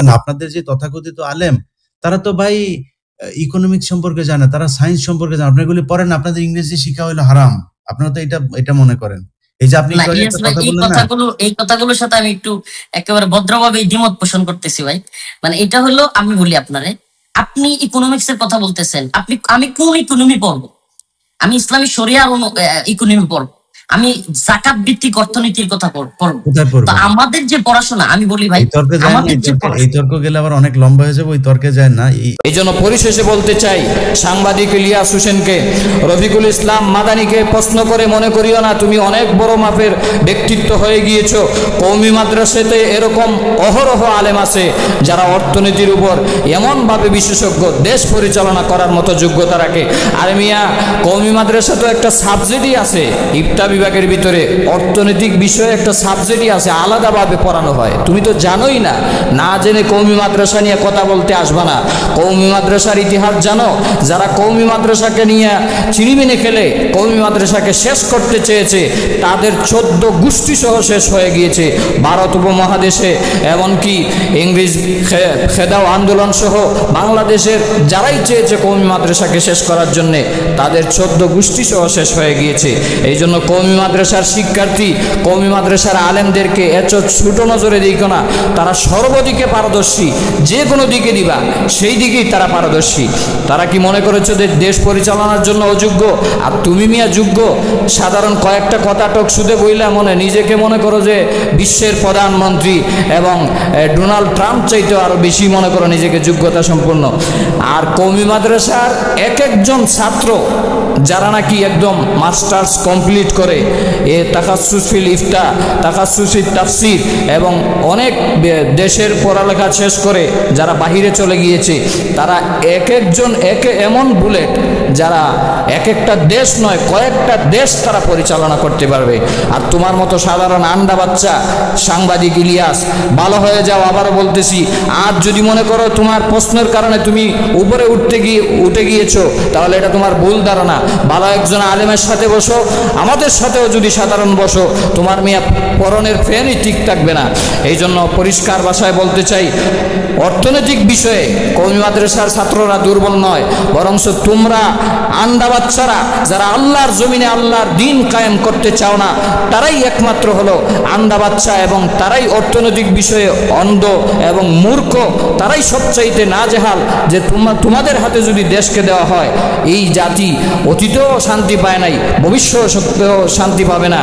না, আপনাদের যে তথাকথিত আলেম তারা তো ভাই ইকোনমিক্স সম্পর্কে জানে, তারা সায়েন্স সম্পর্কে জানে। আপনারা এগুলি পড়েন, আপনাদের ইংরেজি শিক্ষা হলো হারাম, আপনারা তো এটা মনে করেন। এই যে আপনি এই কথাগুলোর সাথে আমি একটু একেবারে ভদ্রভাবে দ্বিমত পোষণ করতেছি ভাই। মানে এটা হলো, আমি বলি আপনারে, আপনি ইকোনমিক্স এর কথা বলতেছেন, আমি কোন ইকোনমি পড়বো? আমি ইসলামী শরিয়া ইকোনমি পড়বো, আমি জাকাত ভিত্তিক অর্থনীতির কথা পড়বো। তো আমাদের যে পড়াশোনা, আমি বলি ভাই, এই তর্ক গেলে আবার অনেক লম্বা হয়ে যাবে, ওই তর্কে যায় না। এই জন্য পরিশেষে বলতে চাই, সাংবাদিক ইলিয়াস হোসেনকে, রফিকুল ইসলাম মাদানিকে প্রশ্ন করে মনে করিও না তুমি অনেক বড় মাপের ব্যক্তিত্ব হয়ে গিয়েছো। কওমি মাদ্রাসাতে এরকম অহরহ আলেম আছে যারা অর্থনীতির উপর এমনভাবে বিশেষজ্ঞ, দেশ পরিচালনা করার মতো যোগ্যতা রাখে। আর মিয়া, কওমি মাদ্রাসা তো একটা সাবজেক্টই আছে, ইফতা বিভাগের ভিতরে অর্থনৈতিক বিষয়ে একটা সাবজেক্টই আছে, আলাদাভাবে পড়ানো হয়। তুমি তো জানোই না, না জেনে কওমি মাদ্রাসা নিয়ে কথা বলতে আসবা না। কওমি মাদ্রাসার ইতিহাস জানো? যারা কওমি মাদ্রাসাকে নিয়ে চিনিমিনি খেলে কওমি মাদ্রাসাকে শেষ করতে চেয়েছে, তাদের 14 গোষ্ঠী সহ শেষ হয়ে গিয়েছে ভারত উপমহাদেশে। এমনকি ইংরেজ খেদাও আন্দোলন সহ বাংলাদেশের যারাই চেয়েছে কওমি মাদ্রাসাকে শেষ করার জন্যে, তাদের 14 গোষ্ঠী সহ শেষ হয়ে গিয়েছে। এই জন্য কওমি মাদ্রাসার শিক্ষার্থী, কওমি মাদ্রাসার আলেমদেরকে এত ছোট নজরে দিও না। তারা সর্বদিকে পারদর্শী, যে কোনো দিকে দিবা সেই দিকেই তারা পারদর্শী। তারা কি মনে করেছো যে দেশ পরিচালনার জন্য অযোগ্য? আর তুমি মিয়া যোগ্য। সাধারণ কয়েকটা কথা টক শুধু বইলা নিজেকে মনে করো যে বিশ্বের প্রধানমন্ত্রী এবং ডোনাল্ড ট্রাম্প চাইতেও আরো বেশি মনে করো নিজেকে যোগ্যতা সম্পন্ন। আর কওমি মাদ্রাসার এক একজন ছাত্র যারা নাকি একদম মাস্টার্স কমপ্লিট করে, তাকাসসুস ফিল ইফতা, তাকাসসুস ফিল তাফসির এবং অনেক দেশের পড়ালেখা শেষ করে যারা বাহিরে চলে গিয়েছে, তারা এক একজন এমন বুলেট যারা এক একটা দেশ নয় কয়েকটা দেশ তারা পরিচালনা করতে পারবে। আর তোমার মতো সাধারণ আন্ডা বাচ্চা সাংবাদিক ইলিয়াস, ভালো হয়ে যাও। আবারও বলতেছি, আর যদি মনে করো তোমার প্রশ্নের কারণে তুমি উপরে উঠে গিয়েছো, তাহলে এটা তোমার ভুল ধারণা। ভালো একজন আলেমের সাথে বসো, আমাদের সাথেও যদি সাধারণ বসো, তোমার মিয়া পরনের ফ্যানই ঠিক থাকবে না। এই জন্য পরিষ্কার ভাষায় বলতে চাই, অর্থনৈতিক বিষয়ে কওমি মাদ্রাসার ছাত্ররা দুর্বল নয়, বরঞ্চ তোমরা আন্ডা বাচ্চারা যারা আল্লাহর জমিনে আল্লাহর দিন কায়েম করতে চাও না, তারাই একমাত্র হলো আন্ডা বাচ্চা, এবং তারাই অর্থনৈতিক বিষয়ে অন্ধ এবং মূর্খ, তারাই সবচাইতে নাজেহাল। যে তোমাদের হাতে যদি দেশকে দেওয়া হয়, এই জাতি অতীতেও শান্তি পায় নাই, ভবিষ্যতেও শান্তি পাবে না।